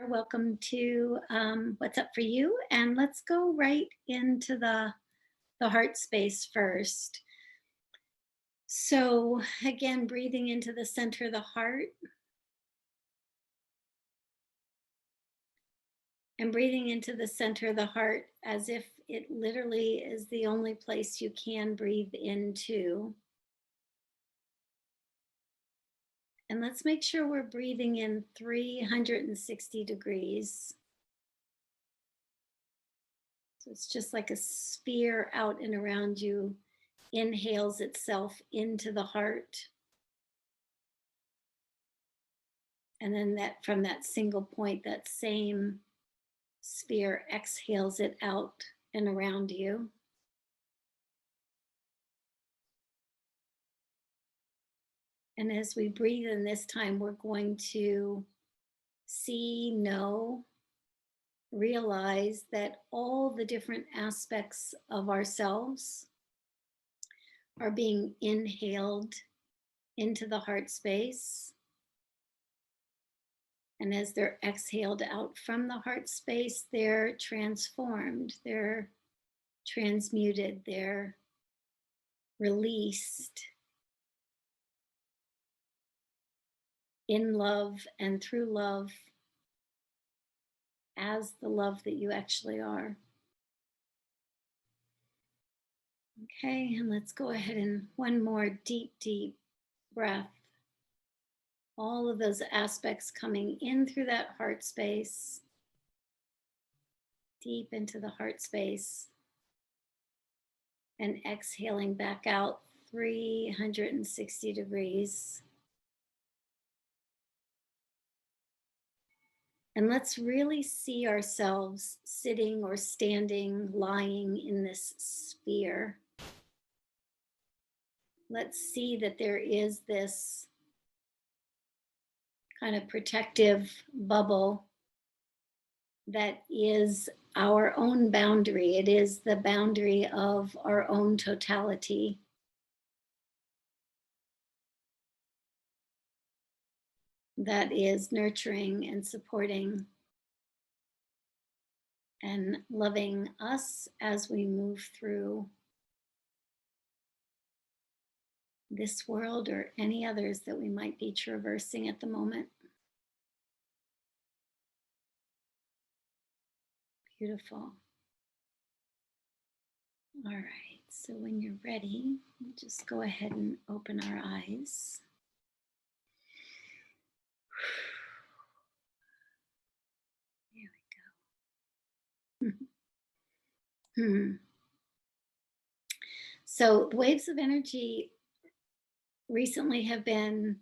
Welcome to What's Up for You, and let's go right into the heart space first. So again, breathing into the center of the heart and breathing into the center of the heart as if it literally is the only place you can breathe into. And let's make sure we're breathing in 360 degrees. So it's just like a sphere out and around you inhales itself into the heart. And then that from that single point, that same sphere exhales it out and around you. And as we breathe in this time, we're going to see, know, realize that all the different aspects of ourselves are being inhaled into the heart space. And as they're exhaled out from the heart space, they're transformed, they're transmuted, they're released in love and through love as the love that you actually are. Okay, and let's go ahead and one more deep, deep breath. All of those aspects coming in through that heart space, deep into the heart space, and exhaling back out 360 degrees. And let's really see ourselves sitting or standing, lying in this sphere. Let's see that there is this kind of protective bubble that is our own boundary. It is the boundary of our own totality. That is nurturing and supporting and loving us as we move through this world or any others that we might be traversing at the moment. Beautiful. All right, so when you're ready, we'll just go ahead and open our eyes. There we go. So the waves of energy recently have been,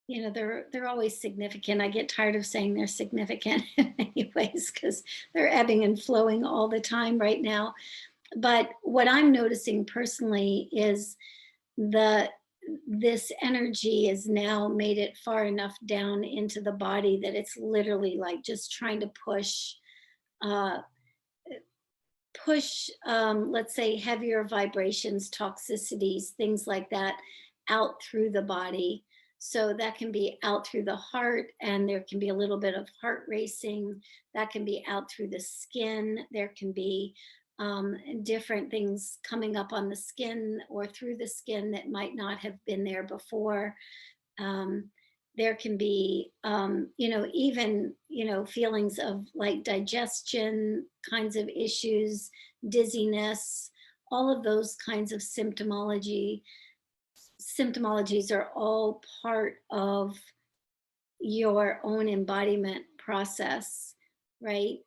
they're always significant. I get tired of saying they're significant in many ways because they're ebbing and flowing all the time right now. But what I'm noticing personally is this energy has now made it far enough down into the body that it's literally like just trying to push, let's say, heavier vibrations, toxicities, things like that, out through the body. So that can be out through the heart, and there can be a little bit of heart racing. That can be out through the skin. There can be different things coming up on the skin or through the skin that might not have been there before. There can be, even, feelings of like digestion kinds of issues, dizziness, all of those kinds of symptomologies are all part of your own embodiment process, right?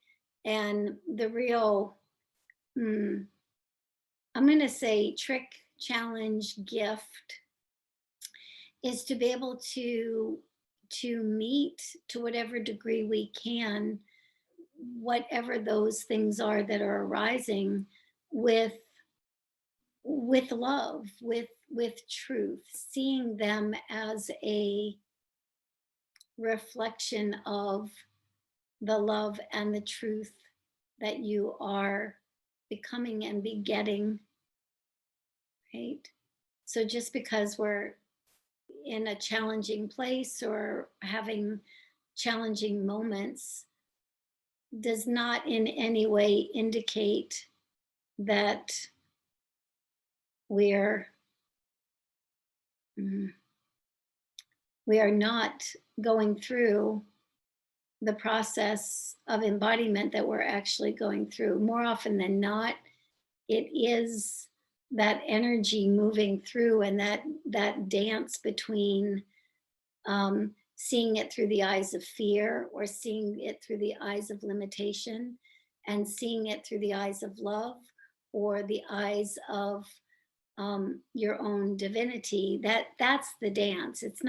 And the real, I'm going to say trick, challenge, gift is to be able to meet, to whatever degree we can, whatever those things are that are arising, with love, with truth, seeing them as a reflection of the love and the truth that you are becoming and begetting, right? So just because we're in a challenging place or having challenging moments does not in any way indicate that we're mm, we are not going through the process of embodiment that we're actually going through. More often than not, it is that energy moving through, and that dance between seeing it through the eyes of fear, or seeing it through the eyes of limitation, and seeing it through the eyes of love, or the eyes of your own divinity. That's the dance. It's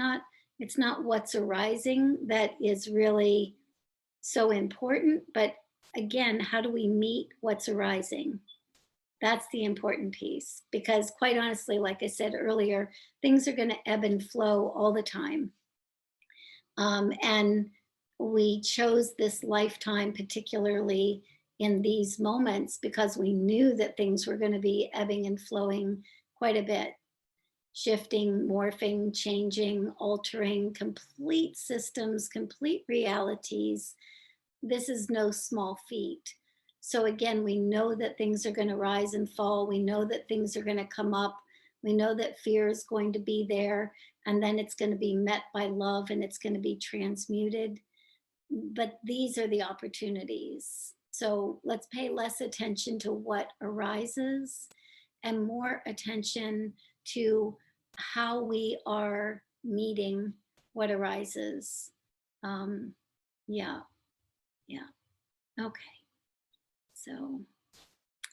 not what's arising that is really so important, but again, how do we meet what's arising? That's the important piece, because quite honestly, like I said earlier, things are going to ebb and flow all the time. And we chose this lifetime, particularly in these moments, because we knew that things were going to be ebbing and flowing quite a bit, shifting, morphing, changing, altering complete systems, complete realities. This is no small feat. So again, we know that things are going to rise and fall. We know that things are going to come up. We know that fear is going to be there, and then it's going to be met by love, and it's going to be transmuted. But these are the opportunities. So let's pay less attention to what arises and more attention to how we are meeting what arises. Yeah, yeah. Okay. So,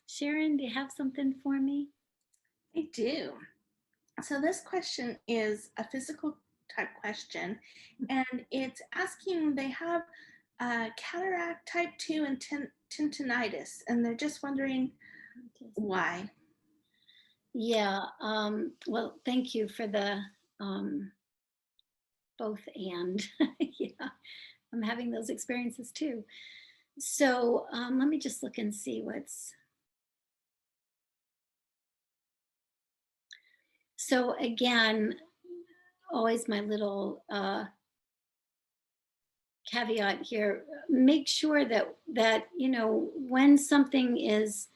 Sharon, do you have something for me? I do. So this question is a physical type question, and it's asking, they have cataract type 2 and tinnitus, and they're just wondering why. Yeah. Well, thank you for the both and. Yeah, I'm having those experiences too. So let me just look and see what's. So again, always my little caveat here: make sure that when something is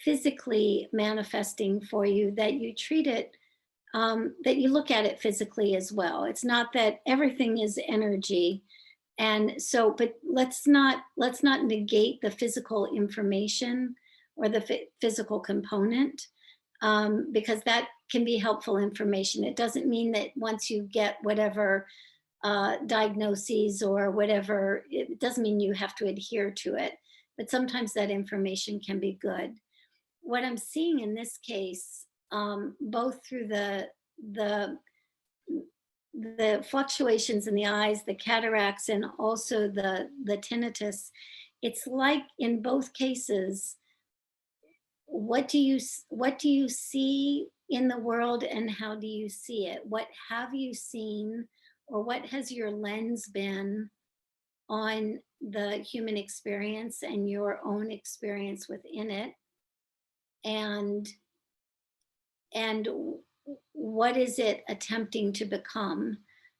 physically manifesting for you, that you treat it, that you look at it physically as well. It's not that everything is energy, and so, but let's not negate the physical information, or the physical component, because that can be helpful information. It doesn't mean that once you get whatever diagnoses or whatever, it doesn't mean you have to adhere to it, but sometimes that information can be good. What I'm seeing in this case, both through the the fluctuations in the eyes, the cataracts, and also the tinnitus, it's like in both cases, what do you see in the world, and how do you see it? What have you seen, or what has your lens been on the human experience and your own experience within it? And and what is it attempting to become?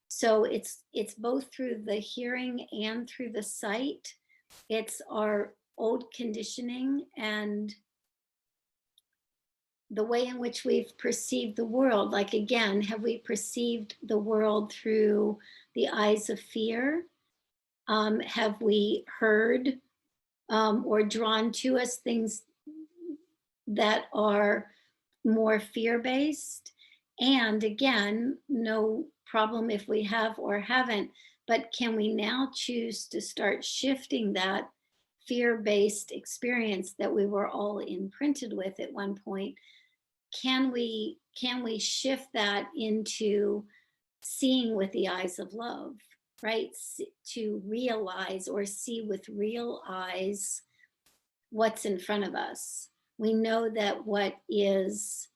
So it's both through the hearing and through the sight. It's our old conditioning and the way in which we've perceived the world. Like, again, have we perceived the world through the eyes of fear? Have we heard, or drawn to us things that are more fear based? And again, no problem if we have or haven't, but can we now choose to start shifting that fear based experience that we were all imprinted with at one point? Can we shift that into seeing with the eyes of love, right? To realize or see with real eyes what's in front of us. We know that what is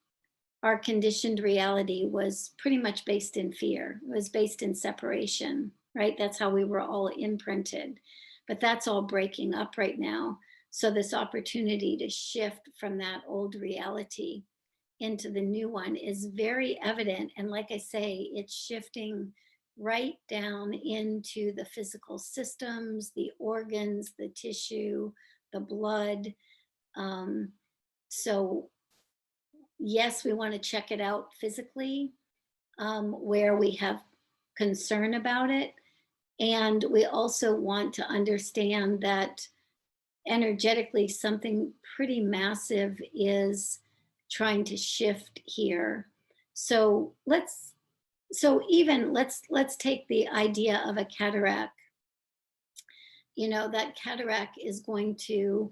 our conditioned reality was pretty much based in fear. It was based in separation, right? That's how we were all imprinted. But that's all breaking up right now. So, this opportunity to shift from that old reality into the new one is very evident. And like I say, it's shifting right down into the physical systems, the organs, the tissue, the blood. Um, so, yes, we want to check it out physically, where we have concern about it. And we also want to understand that energetically, something pretty massive is trying to shift here. So let's take the idea of a cataract. That cataract is going to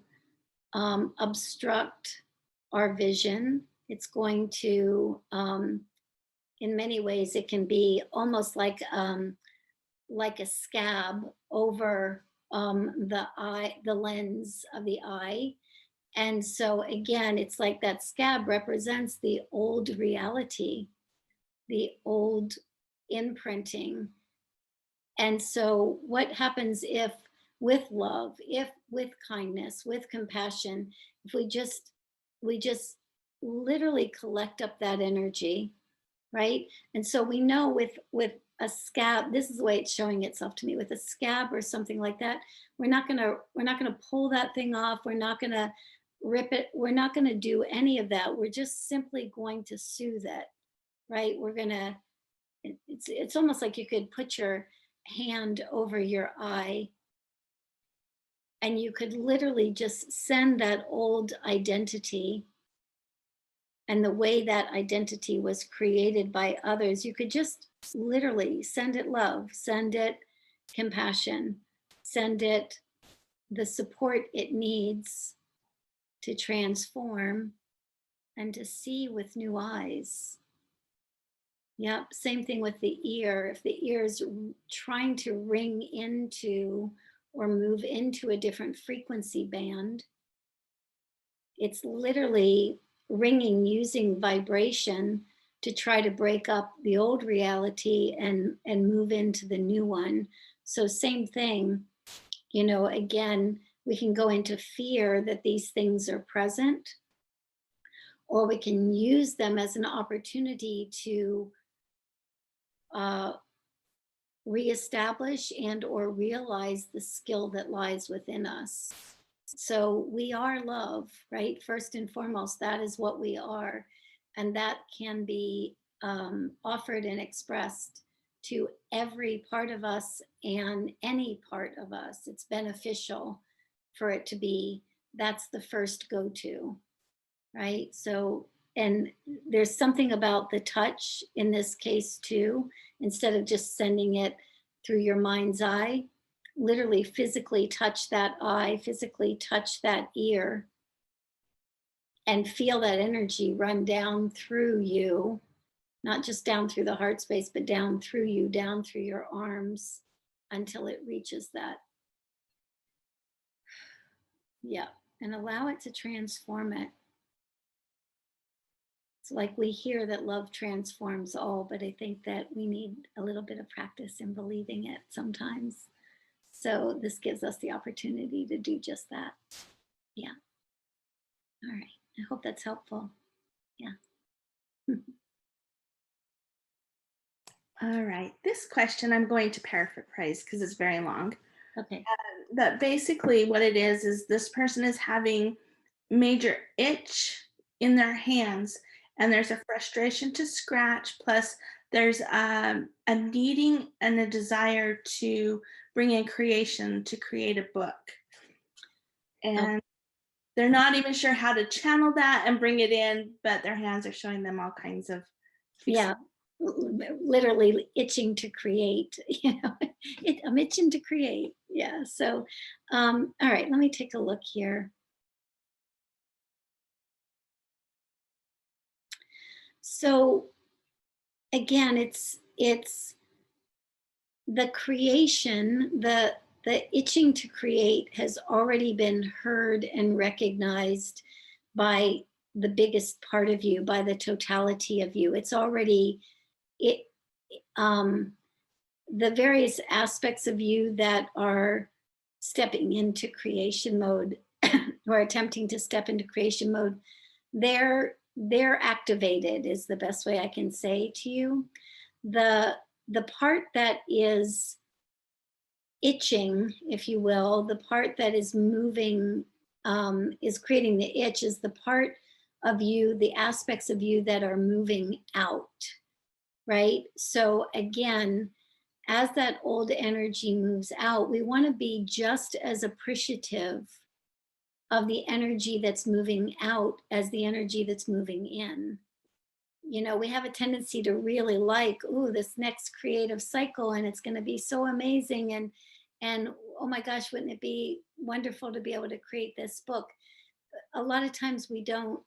obstruct our vision. It's going to, in many ways, it can be almost like a scab over the eye, the lens of the eye. And so again, it's like that scab represents the old reality, the old imprinting. And so what happens if with love, if with kindness, with compassion, if we just literally collect up that energy, right? And so we know with a scab, this is the way it's showing itself to me, with a scab or something like that, we're not gonna pull that thing off, we're not gonna rip it, we're not gonna do any of that. We're just simply going to soothe it, right? It's almost like you could put your hand over your eye and you could literally just send that old identity and the way that identity was created by others, you could just literally send it love, send it compassion, send it the support it needs to transform and to see with new eyes. Yep, same thing with the ear. If the ear is trying to ring into or move into a different frequency band, it's literally ringing using vibration to try to break up the old reality and move into the new one. So same thing, again, we can go into fear that these things are present, or we can use them as an opportunity to uh, reestablish and or realize the skill that lies within us. So we are love, right? First and foremost, that is what we are. And that can be offered and expressed to every part of us and any part of us. It's beneficial for it to be, that's the first go to, right? So, and there's something about the touch in this case too, instead of just sending it through your mind's eye, literally physically touch that eye, physically touch that ear, and feel that energy run down through you, not just down through the heart space, but down through you, down through your arms until it reaches that. Yeah. And allow it to transform it. It's like we hear that love transforms all, but I think that we need a little bit of practice in believing it sometimes. So this gives us the opportunity to do just that. Yeah. All right. I hope that's helpful. Yeah. All right. This question I'm going to paraphrase because it's very long. Okay. But basically, what it is this person is having major itch in their hands, and there's a frustration to scratch, plus there's a needing and a desire to bring in creation to create a book. And they're not even sure how to channel that and bring it in, but their hands are showing them all kinds of Yeah. Literally itching to create, I'm itching to create. Yeah. So, all right, let me take a look here. So again, it's the creation, the itching to create has already been heard and recognized by the biggest part of you, by the totality of you. It's already it the various aspects of you that are stepping into creation mode or attempting to step into creation mode, they're activated is the best way I can say to you. the part that is itching, if you will, the part that is moving, is creating the itch, is the part of you, the aspects of you that are moving out, right? So again, as that old energy moves out, we want to be just as appreciative of the energy that's moving out as the energy that's moving in. You know, we have a tendency to really like, ooh, this next creative cycle, and it's going to be so amazing, and oh my gosh, wouldn't it be wonderful to be able to create this book? A lot of times we don't.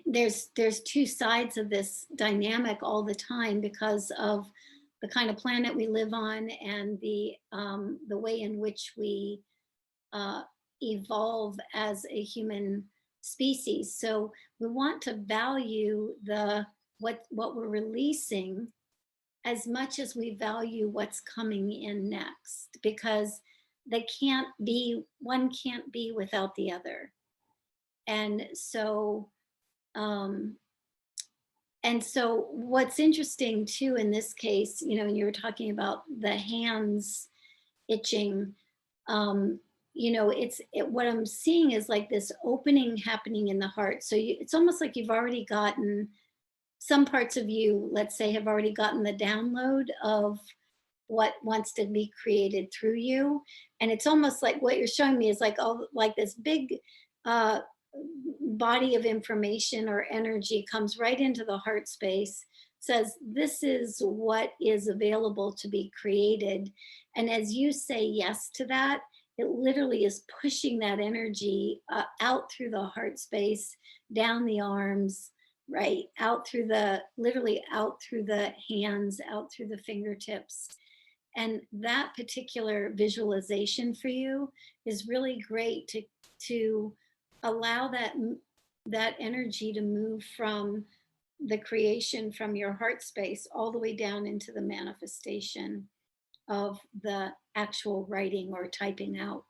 There's two sides of this dynamic all the time because of the kind of planet we live on, and the way in which we uh, evolve as a human species. So we want to value what we're releasing as much as we value what's coming in next, because one can't be without the other. And so um, what's interesting too in this case, you know, and you were talking about the hands itching, um, you know, what I'm seeing is like this opening happening in the heart. So it's almost like you've already gotten, some parts of you, let's say, have already gotten the download of what wants to be created through you. And it's almost like what you're showing me is like all like this big uh, body of information or energy comes right into the heart space, says this is what is available to be created, and as you say yes to that, it literally is pushing that energy out through the heart space, down the arms, right, out through the, literally out through the hands, out through the fingertips. And that particular visualization for you is really great to allow that energy to move from the creation, from your heart space, all the way down into the manifestation of the actual writing or typing out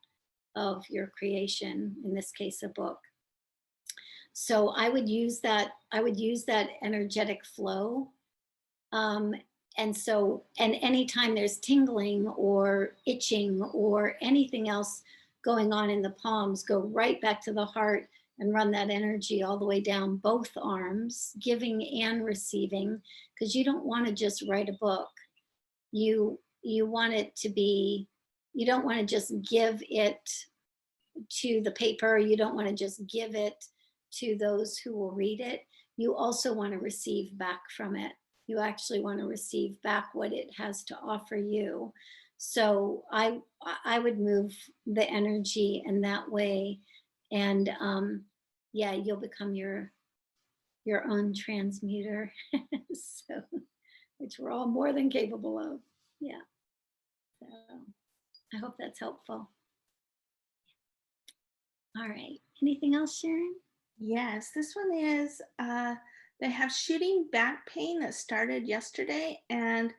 of your creation, in this case a book. So I would use that energetic flow. um, and anytime there's tingling or itching or anything else going on in the palms, go right back to the heart and run that energy all the way down both arms, giving and receiving, because you don't want to just write a book. You want it to be, you don't want to just give it to the paper, you don't want to just give it to those who will read it. You also want to receive back from it. You actually want to receive back what it has to offer you. So I would move the energy in that way, and yeah, you'll become your own transmuter. So, which we're all more than capable of. Yeah. So I hope that's helpful. All right. Anything else, Sharon? Yes, this one is they have shooting back pain that started yesterday and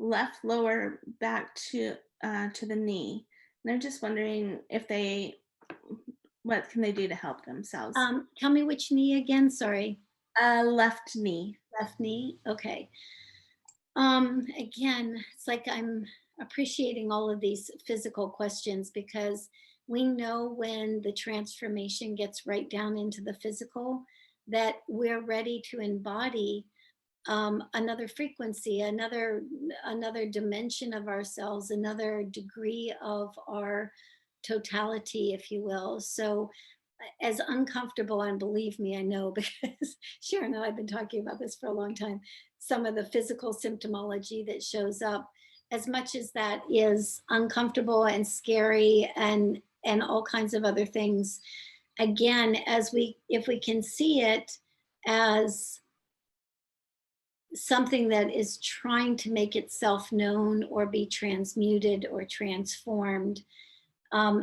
left lower back to the knee. And they're just wondering if what can they do to help themselves? Tell me which knee again. Sorry. Left knee. Left knee. Okay. Again, it's like I'm appreciating all of these physical questions, because we know when the transformation gets right down into the physical that we're ready to embody another frequency, another dimension of ourselves, another degree of our totality, if you will. So as uncomfortable, and believe me, I know, because Sharon and I've been talking about this for a long time, some of the physical symptomology that shows up, as much as that is uncomfortable and scary and all kinds of other things, again, if we can see it as something that is trying to make itself known or be transmuted or transformed,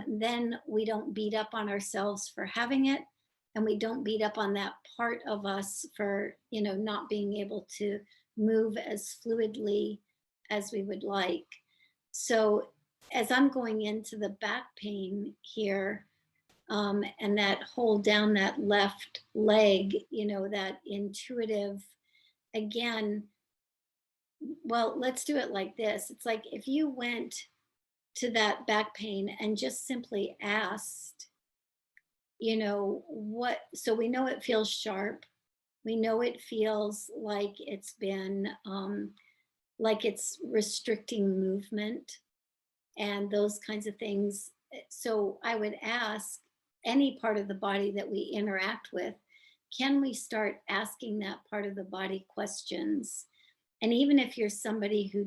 then we don't beat up on ourselves for having it, and we don't beat up on that part of us for, you know, not being able to move as fluidly as we would like. So as I'm going into the back pain here, and that hold down that left leg, you know, that intuitive, again, Well, let's do it like this. It's like if you went to that back pain and just simply asked, what, so we know it feels sharp. We know it feels like it's been, like it's restricting movement and those kinds of things. So I would ask any part of the body that we interact with, can we start asking that part of the body questions? And even if you're somebody who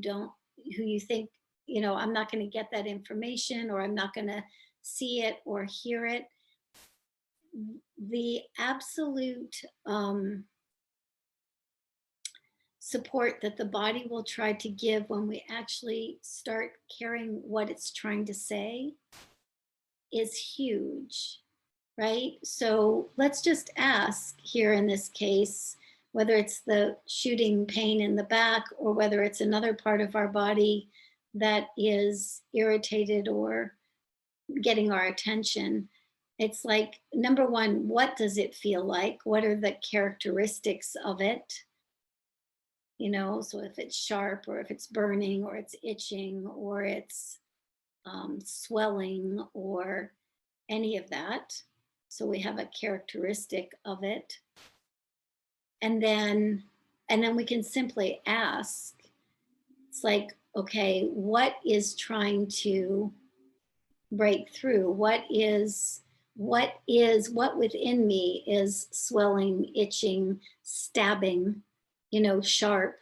you think, I'm not going to get that information, or I'm not going to see it or hear it, the absolute support that the body will try to give when we actually start caring what it's trying to say is huge, right? So let's just ask here in this case, whether it's the shooting pain in the back or whether it's another part of our body that is irritated or getting our attention. It's like, number one, what does it feel like? What are the characteristics of it? So if it's sharp or if it's burning or it's itching or it's swelling or any of that. So we have a characteristic of it. And then we can simply ask, it's like, okay, what is trying to break through? What within me is swelling, itching, stabbing, sharp?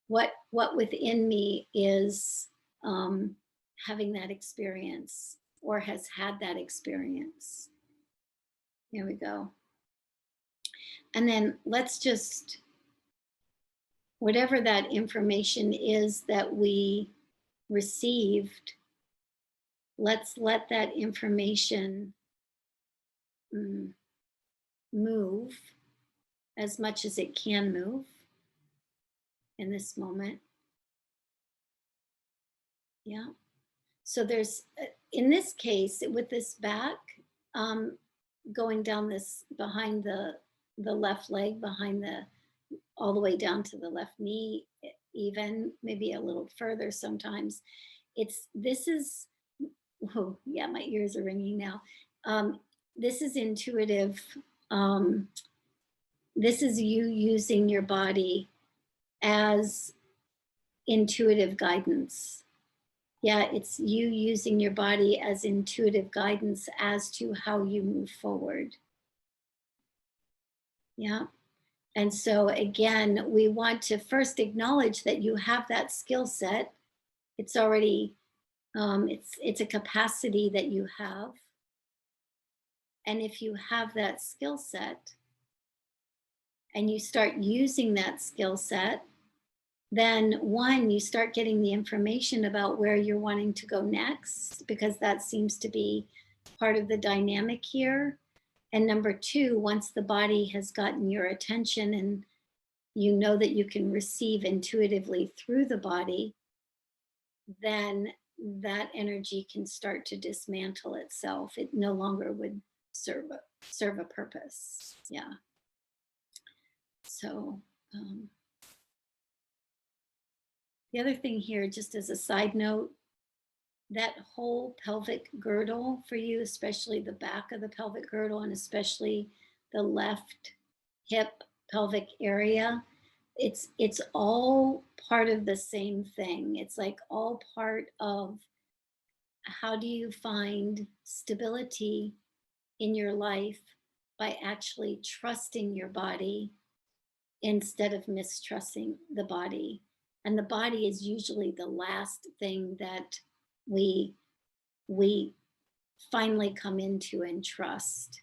What within me is having that experience or has had that experience? There we go. And then let's just, whatever that information is that we received, let's let that information move as much as it can move in this moment. Yeah. So there's, in this case, with this back, going down this behind the left leg, behind the, all the way down to the left knee, even maybe a little further sometimes. This is, oh yeah, my ears are ringing now. This is intuitive. This is you using your body as intuitive guidance. Yeah, it's you using your body as intuitive guidance as to how you move forward. Yeah. And so again, we want to first acknowledge that you have that skill set. It's already, it's a capacity that you have. And if you have that skill set and you start using that skill set, then one, you start getting the information about where you're wanting to go next, because that seems to be part of the dynamic here. And number two, once the body has gotten your attention and you know that you can receive intuitively through the body, then that energy can start to dismantle itself. It no longer would serve a purpose. Yeah. So the other thing here, just as a side note, that whole pelvic girdle for you, especially the back of the pelvic girdle and especially the left hip pelvic area, it's all part of the same thing. It's like all part of how do you find stability in your life by actually trusting your body instead of mistrusting the body. And the body is usually the last thing that we we finally come into and trust,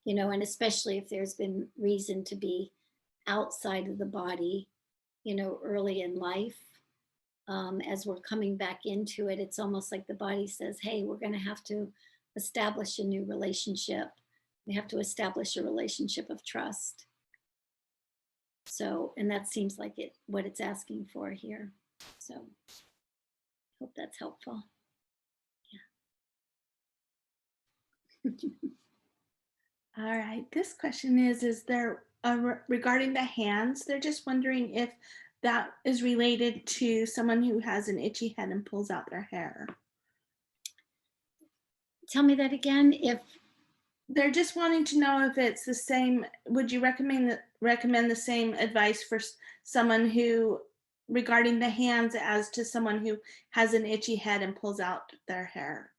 and especially if there's been reason to be outside of the body, early in life. As we're coming back into it, it's almost like the body says, hey, we're going to have to establish a new relationship. We have to establish a relationship of trust. So, and that seems like what it's asking for here. So, hope that's helpful. Yeah. All right. This question is there regarding the hands? They're just wondering if that is related to someone who has an itchy head and pulls out their hair. Tell me that again. If They're just wanting to know if it's the same. Would you recommend the same advice for someone who, regarding the hands, as to someone who has an itchy head and pulls out their hair?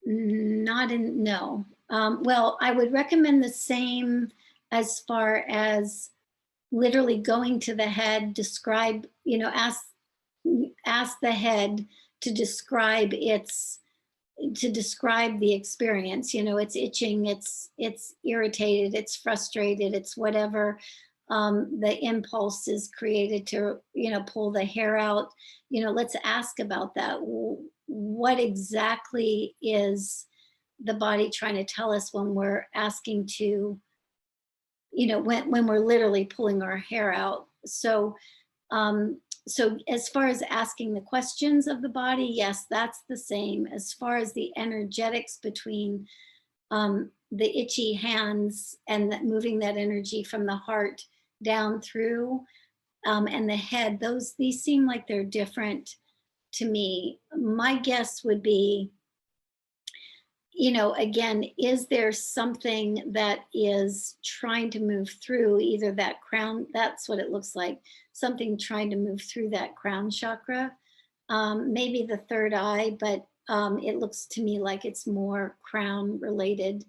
not in, no. Well, I would recommend the same as far as literally going to the head, describe, ask the head to describe the experience. It's itching, it's irritated, it's frustrated, it's whatever the impulse is created to pull the hair out. Let's ask about that. What exactly is the body trying to tell us when we're asking to, when we're literally pulling our hair out? So as far as asking the questions of the body, yes, that's the same. As far as the energetics between the itchy hands and moving that energy from the heart down through, and the head, these seem like they're different to me. My guess would be, again, is there something that is trying to move through either that crown? That's what it looks like. Something trying to move through that crown chakra, maybe the third eye, but it looks to me like it's more crown related.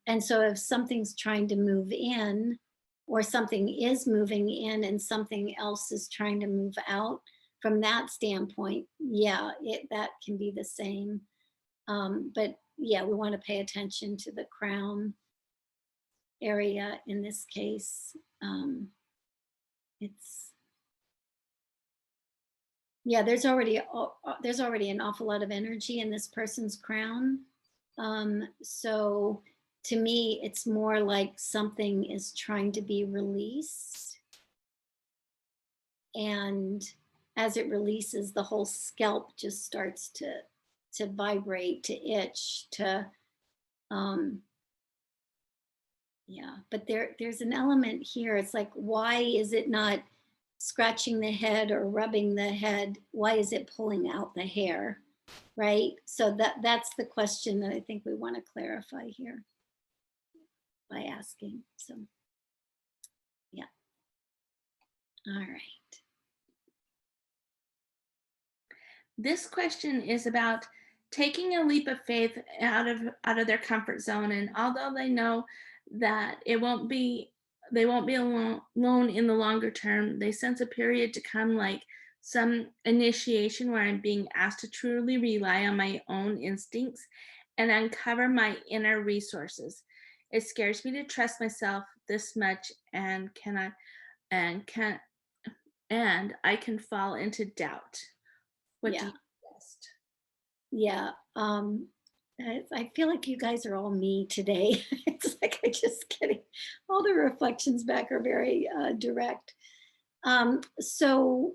And so if something's trying to move in, or something is moving in and something else is trying to move out, from that standpoint, yeah, that can be the same. But yeah, we want to pay attention to the crown area in this case. It's, yeah, there's already an awful lot of energy in this person's crown. So to me, it's more like something is trying to be released. And as it releases, the whole scalp just starts to vibrate, to itch, to yeah. But there's an element here. It's like, why is it not scratching the head or rubbing the head? Why is it pulling out the hair? Right? So that's the question that I think we want to clarify here by asking. So yeah. All right. This question is about taking a leap of faith out of their comfort zone, and although they know that they won't be alone in the longer term, they sense a period to come, like some initiation where I'm being asked to truly rely on my own instincts and uncover my inner resources. It scares me to trust myself this much, and can and I can fall into doubt. What do Yeah. you suggest? Yeah. I feel like you guys are all me today. It's like I just getting all the reflections back are very direct. So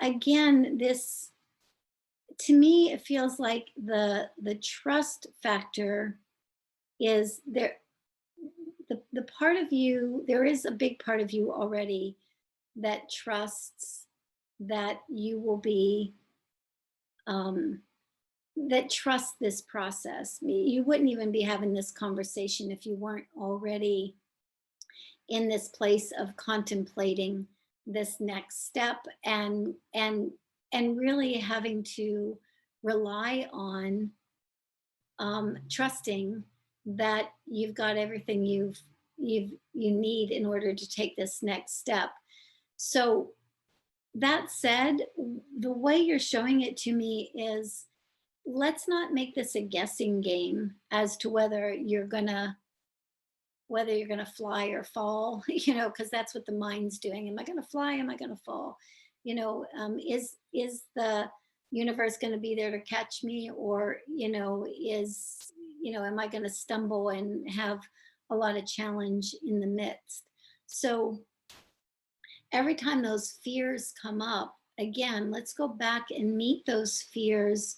again, this, to me, it feels like the trust factor is there. The part of you, there is a big part of you already that trusts that you will be, um, that trusts this process. You wouldn't even be having this conversation if you weren't already in this place of contemplating this next step, and really having to rely on, trusting that you've got everything you need in order to take this next step. So that said, the way you're showing it to me is, let's not make this a guessing game as to whether you're gonna fly or fall, because that's what the mind's doing. Am I gonna fly? Am I gonna fall? Is the universe gonna be there to catch me, or am I gonna stumble and have a lot of challenge in the midst? So every time those fears come up, again, let's go back and meet those fears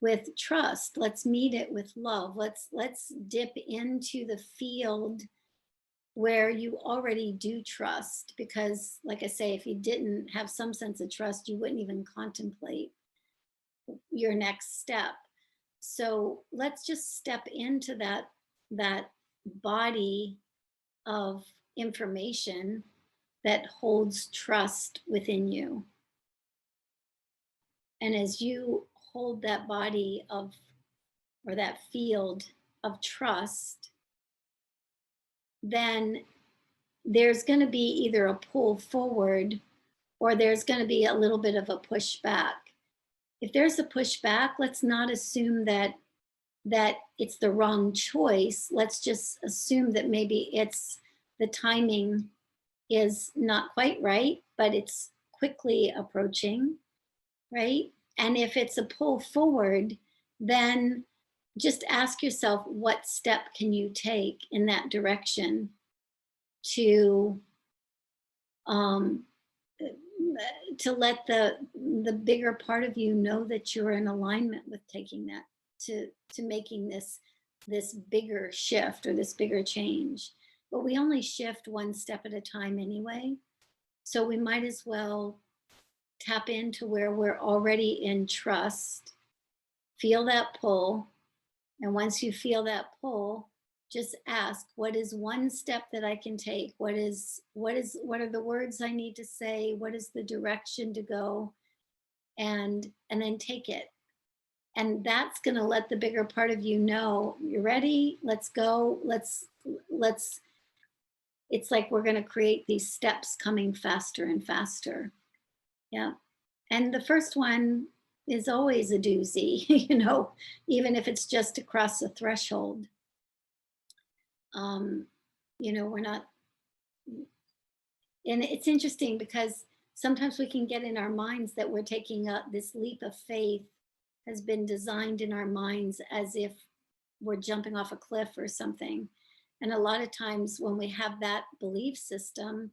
with trust. Let's meet it with love. Let's dip into the field where you already do trust, because like I say, if you didn't have some sense of trust, you wouldn't even contemplate your next step. So let's just step into that body of information that holds trust within you. And as you hold that body of, or that field of trust, then there's going to be either a pull forward or there's going to be a little bit of a push back. If there's a pushback, let's not assume that it's the wrong choice. Let's just assume that maybe it's the timing is not quite right, but it's quickly approaching, right? And if it's a pull forward, then just ask yourself, what step can you take in that direction to um, to let the bigger part of you know that you're in alignment with taking that, to making this bigger shift or this bigger change. But we only shift one step at a time anyway, so we might as well tap into where we're already in trust, feel that pull, and once you feel that pull, just ask, what is one step that I can take? What are the words I need to say? What is the direction to go? And then take it. And that's going to let the bigger part of you know, you're ready, let's go. Let's it's like we're going to create these steps coming faster and faster. Yeah. And the first one is always a doozy, even if it's just to cross a threshold. Um, we're not, and it's interesting because sometimes we can get in our minds that we're taking this leap of faith has been designed in our minds as if we're jumping off a cliff or something. And a lot of times when we have that belief system,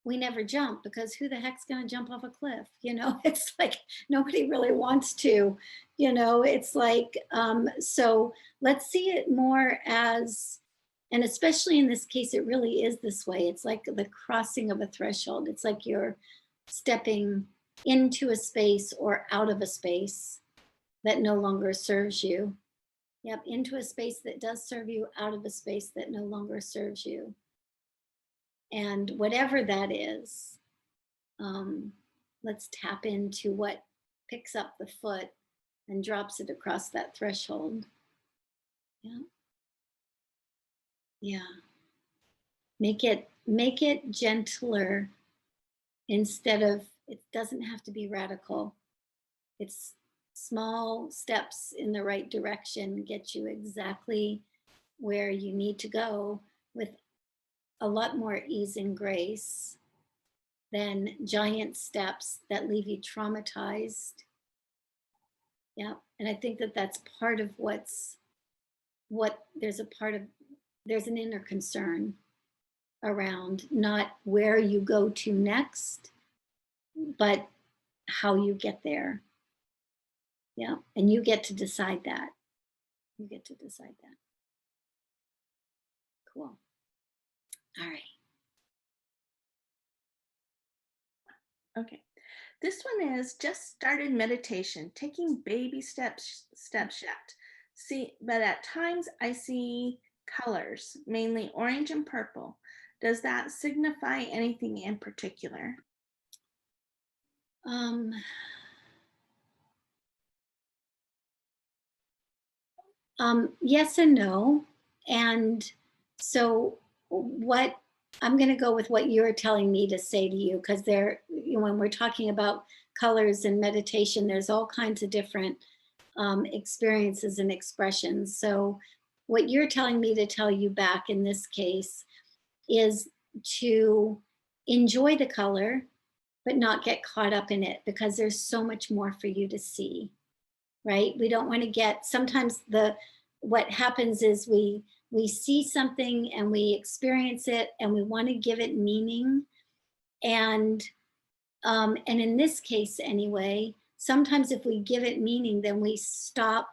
we never jump, because who the heck's going to jump off a cliff? It's like nobody really wants to. It's like, so let's see it more as, and especially in this case, it really is this way. It's like the crossing of a threshold. It's like you're stepping into a space or out of a space that no longer serves you. Yep, into a space that does serve you, out of a space that no longer serves you. And whatever that is, let's tap into what picks up the foot and drops it across that threshold. Yeah. Yeah. Make it gentler, instead of, it doesn't have to be radical. It's small steps in the right direction get you exactly where you need to go, with a lot more ease and grace than giant steps that leave you traumatized. Yeah. And I think that that's part of there's an inner concern around not where you go to next, but how you get there. Yeah. And you get to decide that. You get to decide that. Cool. All right. Okay. This one is just started meditation, taking baby steps yet. See, but at times I see colors, mainly orange and purple. Does that signify anything in particular? Yes and no. And so what I'm going to go with what you're telling me to say to you, because when we're talking about colors and meditation, there's all kinds of different experiences and expressions. So what you're telling me to tell you back in this case is to enjoy the color, but not get caught up in it, because there's so much more for you to see, right? We don't want to get, sometimes what happens is we see something and we experience it and we want to give it meaning. And in this case anyway, sometimes if we give it meaning, then we stop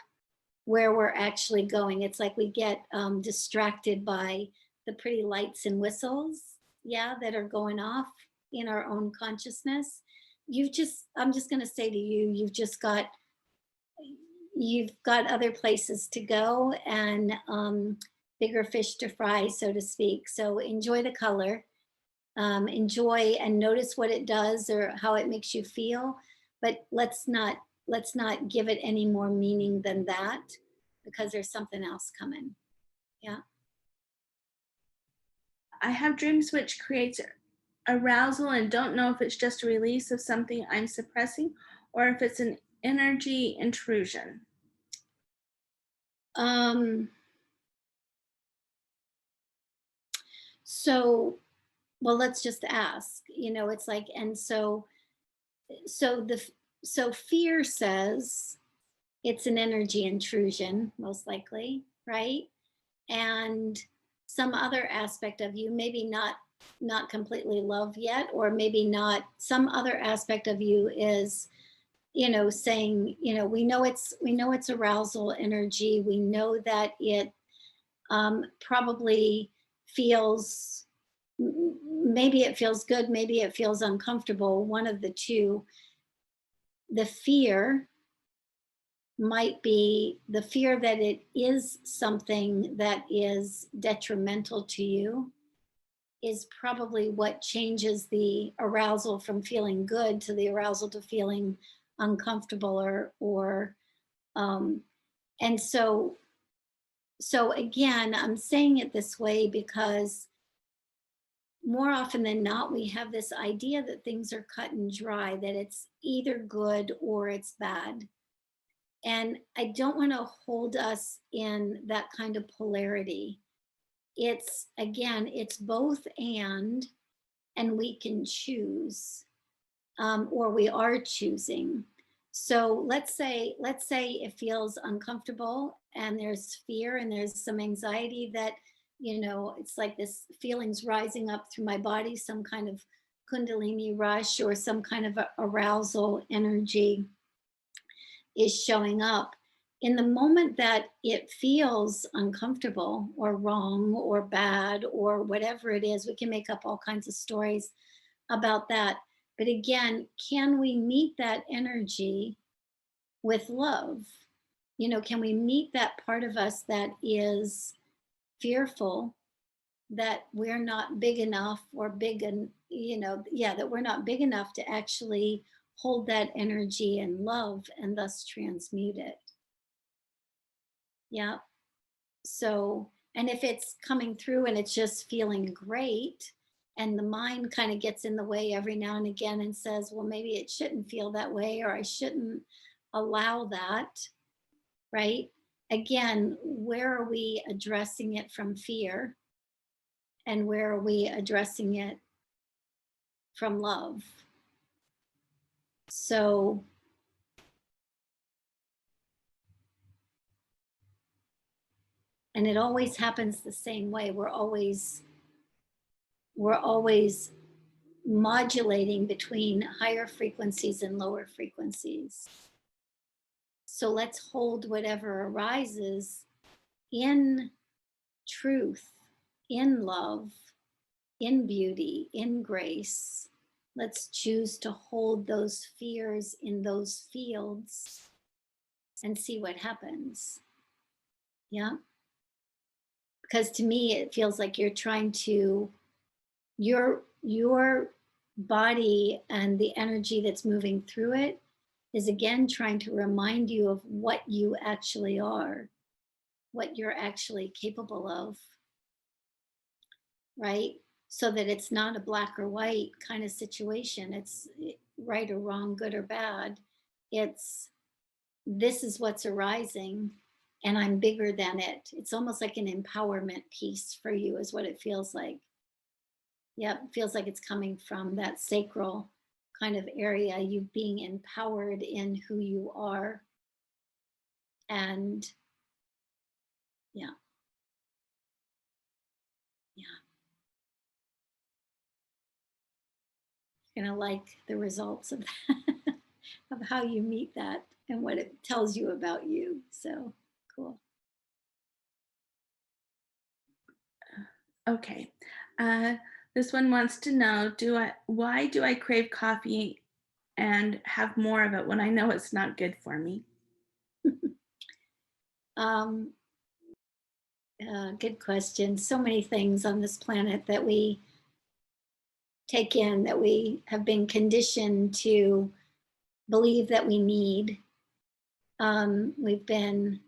where we're actually going. It's like we get distracted by the pretty lights and whistles, yeah, that are going off in our own consciousness. I'm just going to say to you, you've got other places to go and bigger fish to fry, so to speak. So enjoy the color, enjoy and notice what it does or how it makes you feel, but let's not give it any more meaning than that, because there's something else coming. Yeah. I have dreams which creates arousal and don't know if it's just a release of something I'm suppressing or if it's an energy intrusion. Um, so, well, let's just ask, it's like, and so the, so fear says it's an energy intrusion, most likely, right? And some other aspect of you, maybe not completely love yet, or maybe not, some other aspect of you is, saying, we know it's arousal energy. We know that it probably feels, maybe it feels good, maybe it feels uncomfortable, one of the two. The fear might be the fear that it is something that is detrimental to you, is probably what changes the arousal from feeling good to the arousal to feeling uncomfortable, or um, and so again, I'm saying it this way because more often than not, we have this idea that things are cut and dry, that it's either good or it's bad. And I don't want to hold us in that kind of polarity. It's, again, it's both and we can choose, or we are choosing. So let's say it feels uncomfortable and there's fear and there's some anxiety that, it's like this feelings rising up through my body, some kind of kundalini rush or some kind of arousal energy is showing up. In the moment that it feels uncomfortable or wrong or bad or whatever it is, we can make up all kinds of stories about that. But again, can we meet that energy with love? Can we meet that part of us that is fearful that we're not big enough, or big, and yeah, that we're not big enough to actually hold that energy in love and thus transmute it? Yeah. So, and if it's coming through and it's just feeling great, and the mind kind of gets in the way every now and again and says, well, maybe it shouldn't feel that way, or I shouldn't allow that, right? Again, where are we addressing it from fear? And where are we addressing it from love? So, and it always happens the same way. We're always modulating between higher frequencies and lower frequencies. So let's hold whatever arises in truth, in love, in beauty, in grace. Let's choose to hold those fears in those fields and see what happens. Yeah. Because to me, it feels like you're trying to, your body and the energy that's moving through it is again trying to remind you of what you actually are, what you're actually capable of, right? So that it's not a black or white kind of situation. It's right or wrong, good or bad. It's, this is what's arising and I'm bigger than it. It's almost like an empowerment piece for you, is what it feels like. Yeah, it feels like it's coming from that sacral kind of area, you being empowered in who you are. And yeah, yeah, you're gonna like the results of that. of how you meet that and what it tells you about you. So cool. Okay. Uh, this one wants to know, why do I crave coffee and have more of it when I know it's not good for me? um, Good question. So many things on this planet that we take in, that we have been conditioned to believe that we need. We've been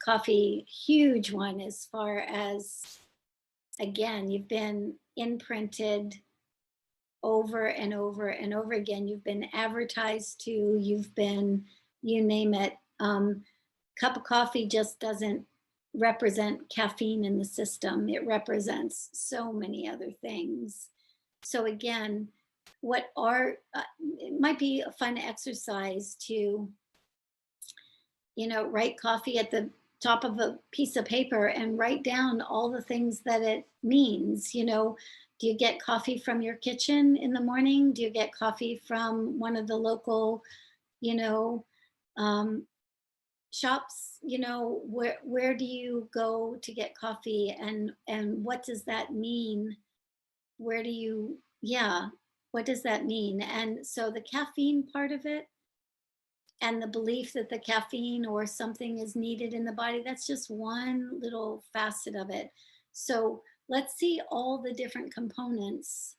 coffee, huge one, as far as, again, you've been imprinted over and over and over again. You've been advertised to, you've been, you name it. Cup of coffee just doesn't represent caffeine in the system. It represents so many other things. So again, what are, it might be a fun exercise to, write coffee at the top of a piece of paper and write down all the things that it means. Do you get coffee from your kitchen in the morning? Do you get coffee from one of the local, you know, um, shops? Where do you go to get coffee, and what does that mean? Where do you, yeah, what does that mean? And so the caffeine part of it, and the belief that the caffeine or something is needed in the body, that's just one little facet of it. So let's see all the different components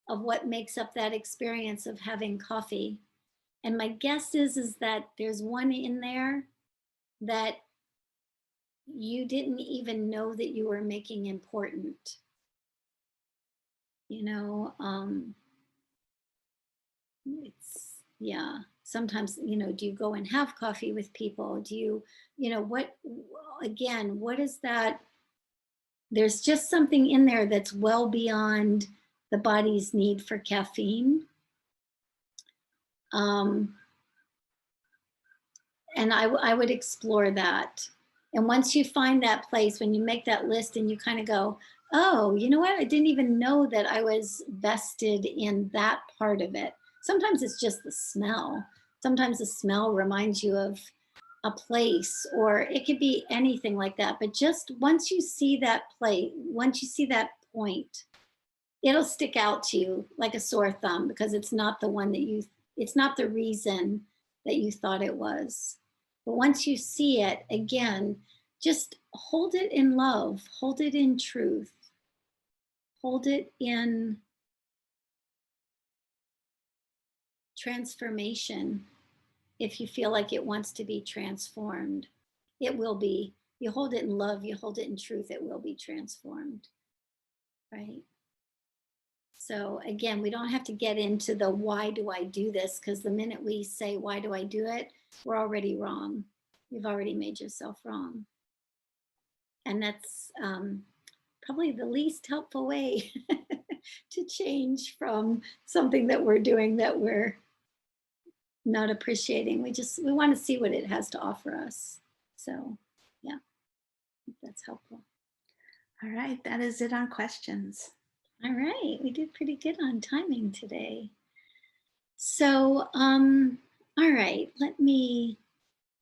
of what makes up that experience of having coffee. And my guess is that there's one in there that you didn't even know that you were making important. you know um it's, yeah, sometimes, do you go and have coffee with people? Do you, what, again, what is that? There's just something in there that's well beyond the body's need for caffeine. um and I would explore that. And once you find that place, when you make that list and you kind of go, oh, you know what, I didn't even know that I was vested in that part of it. Sometimes it's just the smell. Sometimes the smell reminds you of a place, or it could be anything like that. But just once you see that plate, once you see that point, it'll stick out to you like a sore thumb, because it's not the one that it's not the reason that you thought it was. But once you see it again, just hold it in love, hold it in truth, hold it in transformation. If you feel like it wants to be transformed, it will be. You hold it in love, you hold it in truth, it will be transformed, right? So again, we don't have to get into the why do I do this, because the minute we say, why do I do it, we're already wrong. You've already made yourself wrong. And that's probably the least helpful way to change from something that we're doing that we're not appreciating. We want to see what it has to offer us. So yeah, that's helpful. All right, that is it on questions. All right, we did pretty good on timing today. So, all right, let me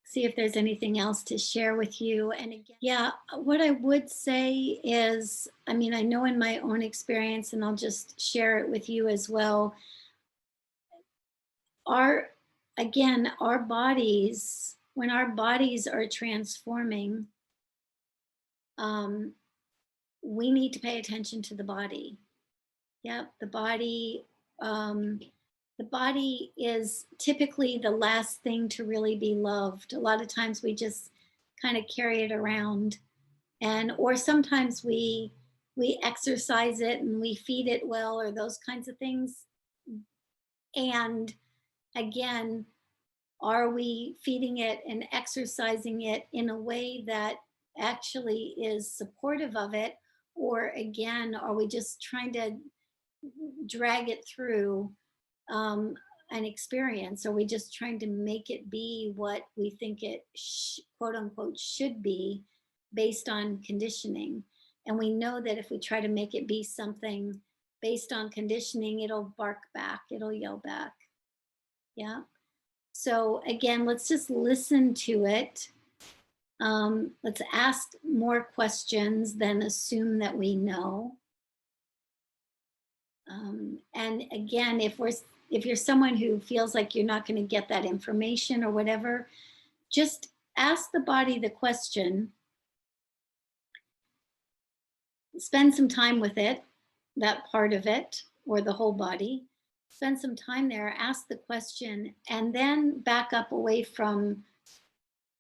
see if there's anything else to share with you. And again, yeah, what I would say is, I mean, I know in my own experience, and I'll just share it with you as well. Our, again, our bodies, when our bodies are transforming, um, we need to pay attention to the body. Yep, um, the body is typically the last thing to really be loved. A lot of times we just kind of carry it around, and or sometimes we exercise it and we feed it well, or those kinds of things. And again, are we feeding it and exercising it in a way that actually is supportive of it? Or again, are we just trying to drag it through um, an experience? Are we just trying to make it be what we think it quote unquote should be based on conditioning? And we know that if we try to make it be something based on conditioning, it'll bark back, it'll yell back. Yeah. So again, let's just listen to it. Let's ask more questions than assume that we know. And again, if you're someone who feels like you're not going to get that information or whatever, just ask the body the question, spend some time with it, that part of it, or the whole body. Spend some time there, ask the question, and then back up away from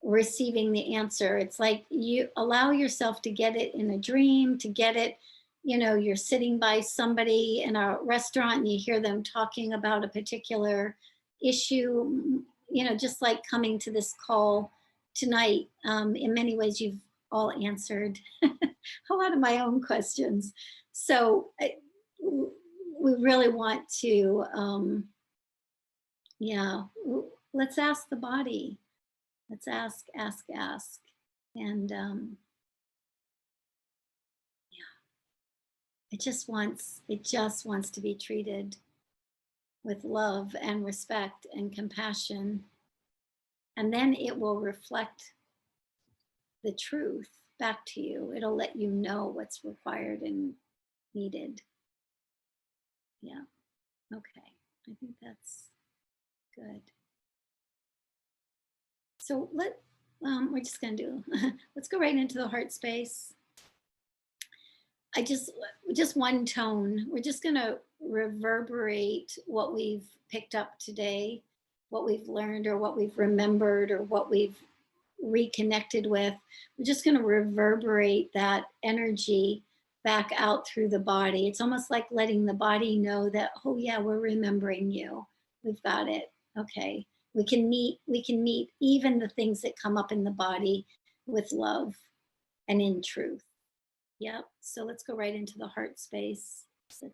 receiving the answer. It's like you allow yourself to get it in a dream, to get it, you're sitting by somebody in a restaurant and you hear them talking about a particular issue, just like coming to this call tonight. In many ways, you've all answered a lot of my own questions. So we really want to, yeah, let's ask the body. Let's ask, ask, ask. And yeah, it just wants to be treated with love and respect and compassion. And then it will reflect the truth back to you. It'll let you know what's required and needed. Yeah. Okay. I think that's good. So we're just gonna do, let's go right into the heart space. I just one tone. We're just going to reverberate what we've picked up today, what we've learned or what we've remembered or what we've reconnected with. We're just going to reverberate that energy back out through the body. It's almost like letting the body know that, oh yeah, we're remembering you. We've got it. Okay. We can meet even the things that come up in the body with love and in truth. Yep. So let's go right into the heart space. Okay.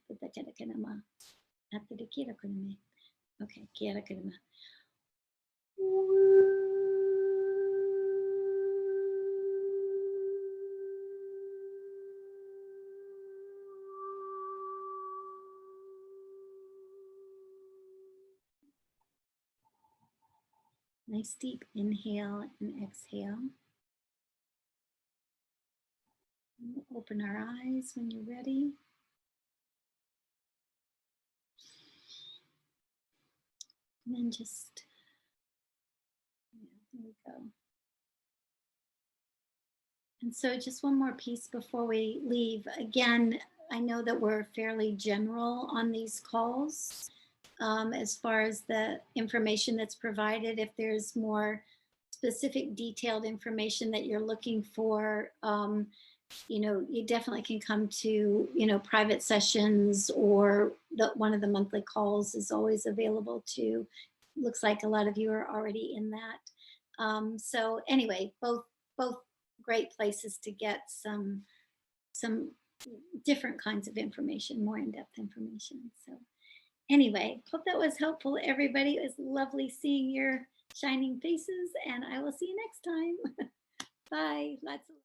Nice deep inhale and exhale. We'll open our eyes when you're ready. And then just, yeah, there we go. And so just one more piece before we leave. Again, I know that we're fairly general on these calls as far as the information that's provided. If there's more specific detailed information that you're looking for, you definitely can come to, private sessions, or one of the monthly calls is always available too. Looks like a lot of you are already in that. So anyway, both great places to get some different kinds of information, more in-depth information. So anyway, hope that was helpful, everybody. It was lovely seeing your shining faces, and I will see you next time. Bye. Lots of